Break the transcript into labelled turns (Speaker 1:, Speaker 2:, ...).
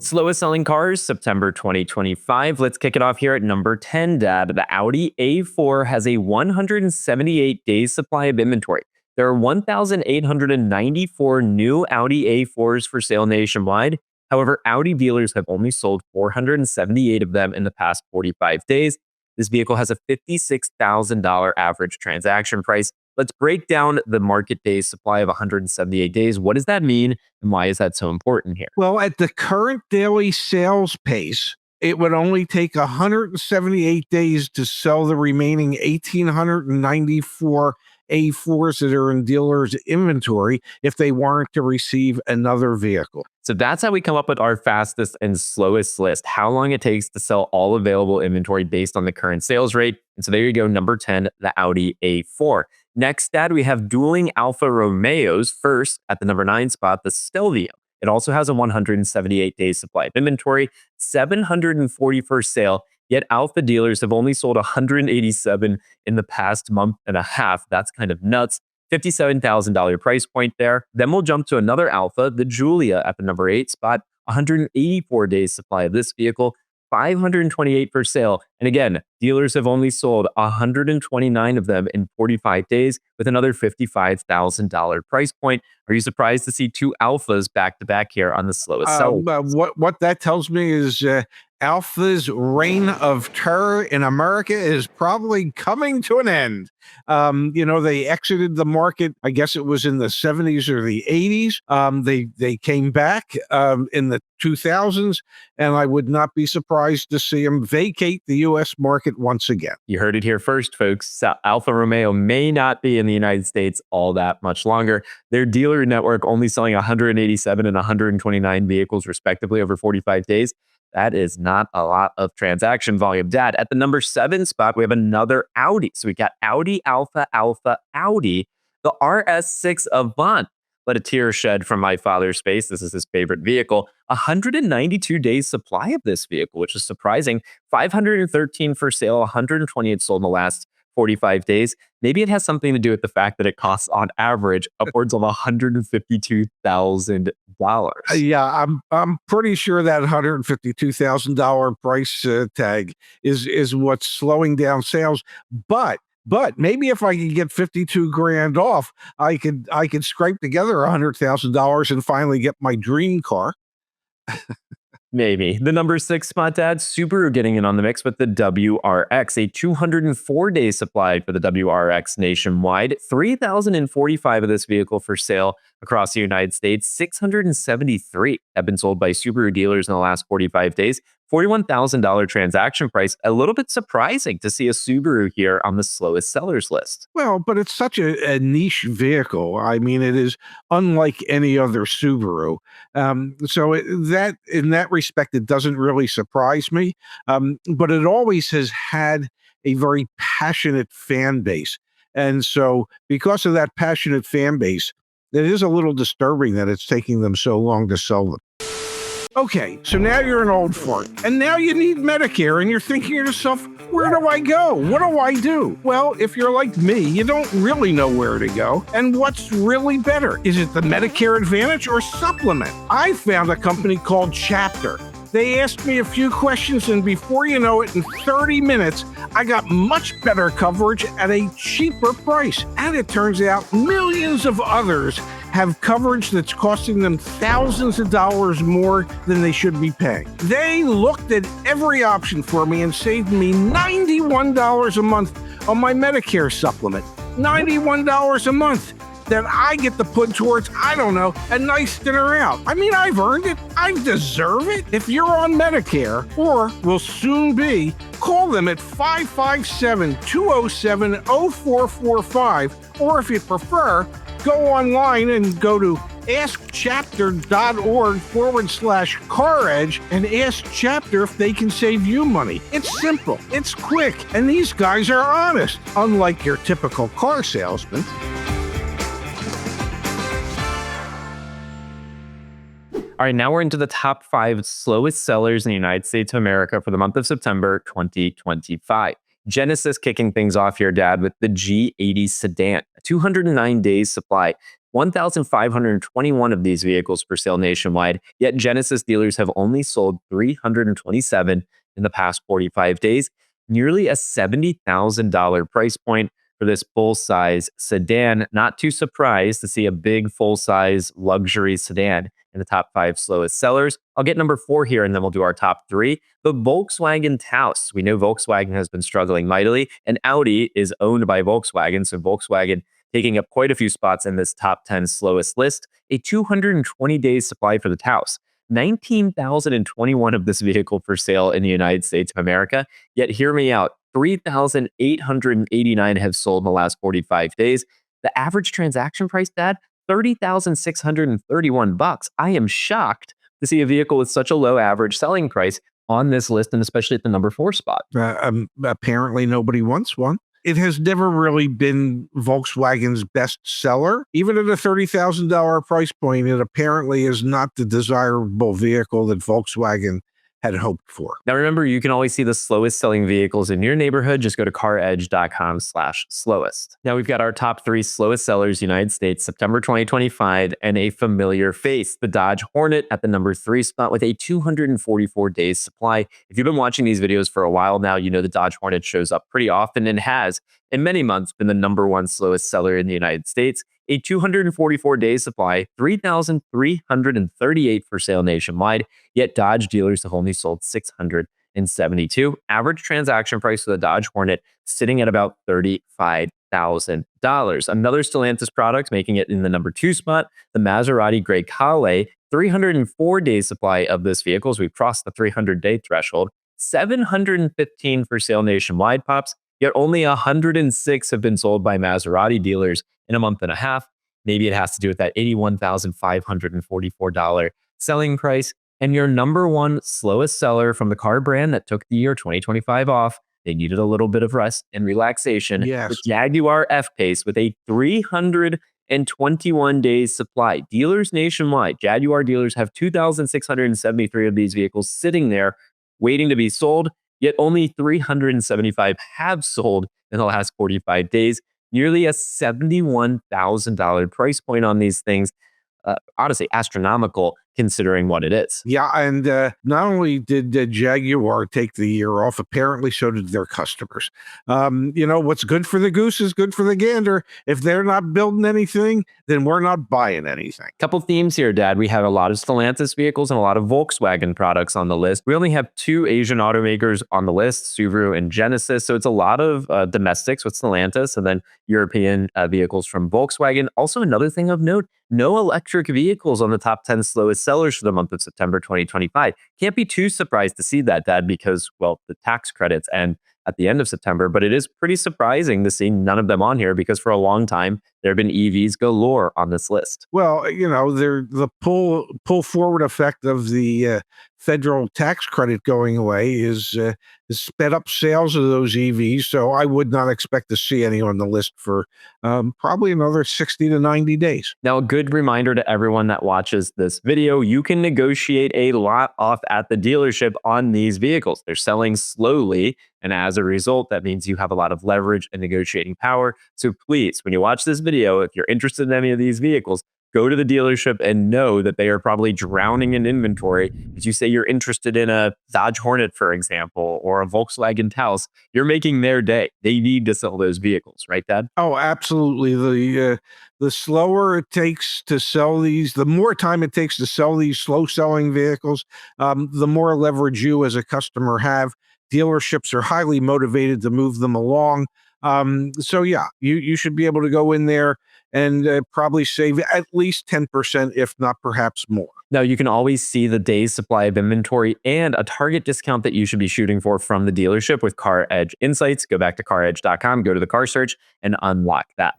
Speaker 1: Slowest selling cars, September 2025. Let's kick it off here at number 10, Dad. The Audi A4 has a 178 days supply of inventory. There are 1,894 new Audi A4s for sale nationwide. However, Audi dealers have only sold 478 of them in the past 45 days. This vehicle has a $56,000 average transaction price. Let's break down the market days supply of 178 days. What does that mean, and why is that so important here?
Speaker 2: Well, at the current daily sales pace, it would only take 178 days to sell the remaining 1,894 A4s that are in dealers' inventory if they weren't to receive another vehicle.
Speaker 1: So that's how we come up with our fastest and slowest list, how long it takes to sell all available inventory based on the current sales rate. And so there you go, number 10, the Audi A4. Next, Dad, we have dueling Alfa Romeos. First, at the number 9 spot, the Stelvio. It also has a 178 days supply of inventory, 740 for sale, yet Alfa dealers have only sold 187 in the past month and a half. That's kind of nuts. $57,000 price point there. Then we'll jump to another Alfa, the Giulia, at the number 8 spot, 184 days supply of this vehicle, 528 for sale. And again, dealers have only sold 129 of them in 45 days with another $55,000 price point. Are you surprised to see two Alfas back to back here on the slowest seller?
Speaker 2: What that tells me is Alfa's reign of terror in America is probably coming to an end. They exited the market, I guess it was in the 70s or the 80s. They came back in the 2000s, and I would not be surprised to see them vacate the U.S. market once again.
Speaker 1: You heard it here first, folks. Alfa Romeo may not be in the United States all that much longer. Their dealer network only selling 187 and 129 vehicles respectively over 45 days. That is not a lot of transaction volume. Dad, at the number 7 spot, we have another Audi. So we got Audi, Alfa, Audi, the RS6 Avant. Let a tear shed from my father's face. This is his favorite vehicle. 192 days supply of this vehicle, which is surprising. 513 for sale, 128 sold in the last 45 days. Maybe it has something to do with the fact that it costs on average upwards of $152,000.
Speaker 2: Yeah, I'm pretty sure that $152,000 price tag is what's slowing down sales. But maybe if I could get 52 grand off, I could scrape together $100,000 and finally get my dream car.
Speaker 1: Maybe. The number 6 spot, Dad, Subaru getting in on the mix with the WRX, a 204-day supply for the WRX nationwide, 3,045 of this vehicle for sale across the United States, 673 have been sold by Subaru dealers in the last 45 days, $41,000 transaction price. A little bit surprising to see a Subaru here on the slowest sellers list.
Speaker 2: Well, but it's such a niche vehicle. I mean, it is unlike any other Subaru. So in that respect, it doesn't really surprise me. But it always has had a very passionate fan base. And so because of that passionate fan base, it is a little disturbing that it's taking them so long to sell them. Okay, so now you're an old fart, and now you need Medicare, and you're thinking to yourself, where do I go? What do I do? Well, if you're like me, you don't really know where to go. And what's really better? Is it the Medicare Advantage or supplement? I found a company called Chapter. They asked me a few questions, and before you know it, in 30 minutes, I got much better coverage at a cheaper price. And it turns out millions of others have coverage that's costing them thousands of dollars more than they should be paying. They looked at every option for me and saved me $91 a month on my Medicare supplement. $91 a month that I get to put towards, I don't know, a nice dinner out. I mean, I've earned it. I deserve it. If you're on Medicare, or will soon be, call them at 557-207-0445, or if you prefer, go online and go to askchapter.org/CarEdge and ask Chapter if they can save you money. It's simple, it's quick, and these guys are honest, unlike your typical car salesman.
Speaker 1: All right, now we're into the top 5 slowest sellers in the United States of America for the month of September 2025. Genesis kicking things off here, Dad, with the G80 sedan, a 209 days supply. 1,521 of these vehicles for sale nationwide, yet Genesis dealers have only sold 327 in the past 45 days, nearly a $70,000 price point for this full-size sedan. Not too surprised to see a big full-size luxury sedan in the top 5 slowest sellers. I'll get number 4 here, and then we'll do our top 3. The Volkswagen Taos. We know Volkswagen has been struggling mightily, and Audi is owned by Volkswagen, so Volkswagen taking up quite a few spots in this top 10 slowest list. A 220 days supply for the Taos. 19,021 of this vehicle for sale in the United States of America. Yet hear me out, 3,889 have sold in the last 45 days. The average transaction price, Dad, $30,631. I am shocked to see a vehicle with such a low average selling price on this list, and especially at the number 4 spot.
Speaker 2: Apparently nobody wants one. It has never really been Volkswagen's best seller. Even at a $30,000 price point, it apparently is not the desirable vehicle that Volkswagen had hoped for.
Speaker 1: Now, remember, you can always see the slowest selling vehicles in your neighborhood. Just go to caredge.com/slowest. Now, we've got our top 3 slowest sellers, United States, September 2025, and a familiar face, the Dodge Hornet at the number 3 spot with a 244 days supply. If you've been watching these videos for a while now, you know the Dodge Hornet shows up pretty often and has, in many months, been the number 1 slowest seller in the United States. A 244 days supply, 3,338 for sale nationwide, yet Dodge dealers have only sold 672. Average transaction price for the Dodge Hornet sitting at about $35,000. Another Stellantis product making it in the number 2 spot, the Maserati Gray Calle, 304 days supply of this vehicle as we've crossed the 300-day threshold. 715 for sale nationwide, Pops, yet only 106 have been sold by Maserati dealers in a month and a half. Maybe it has to do with that $81,544 selling price. And your number 1 slowest seller from the car brand that took the year 2025 off, they needed a little bit of rest and relaxation.
Speaker 2: Yes.
Speaker 1: The Jaguar F-Pace with a 321 days supply. Dealers nationwide, Jaguar dealers have 2,673 of these vehicles sitting there waiting to be sold, yet only 375 have sold in the last 45 days. Nearly a $71,000 price point on these things. Honestly, astronomical considering what it is.
Speaker 2: Yeah, and not only did Jaguar take the year off, apparently so did their customers. What's good for the goose is good for the gander. If they're not building anything, then we're not buying anything.
Speaker 1: Couple themes here, Dad. We have a lot of Stellantis vehicles and a lot of Volkswagen products on the list. We only have 2 Asian automakers on the list, Subaru and Genesis. So it's a lot of domestics with Stellantis and then European vehicles from Volkswagen. Also, another thing of note, no electric vehicles on the top 10 slowest sellers for the month of September 2025. Can't be too surprised to see that, Dad, because, well, the tax credits end at the end of September, but it is pretty surprising to see none of them on here because for a long time, there have been EVs galore on this list.
Speaker 2: Well, they're the pull forward effect of the federal tax credit going away is sped up sales of those EVs. So I would not expect to see any on the list for probably another 60 to 90 days.
Speaker 1: Now, a good reminder to everyone that watches this video, you can negotiate a lot off at the dealership on these vehicles. They're selling slowly. And as a result, that means you have a lot of leverage and negotiating power. So please, when you watch this video, if you're interested in any of these vehicles, go to the dealership and know that they are probably drowning in inventory. As you say you're interested in a Dodge Hornet, for example, or a Volkswagen Taos, you're making their day. They need to sell those vehicles, right, Dad?
Speaker 2: Oh, absolutely. The slower it takes to sell these, the more time it takes to sell these slow selling vehicles, the more leverage you as a customer have. Dealerships are highly motivated to move them along. So yeah, you should be able to go in there and probably save at least 10%, if not perhaps more.
Speaker 1: Now, you can always see the day's supply of inventory and a target discount that you should be shooting for from the dealership with CarEdge Insights. Go back to caredge.com, go to the car search, and unlock that.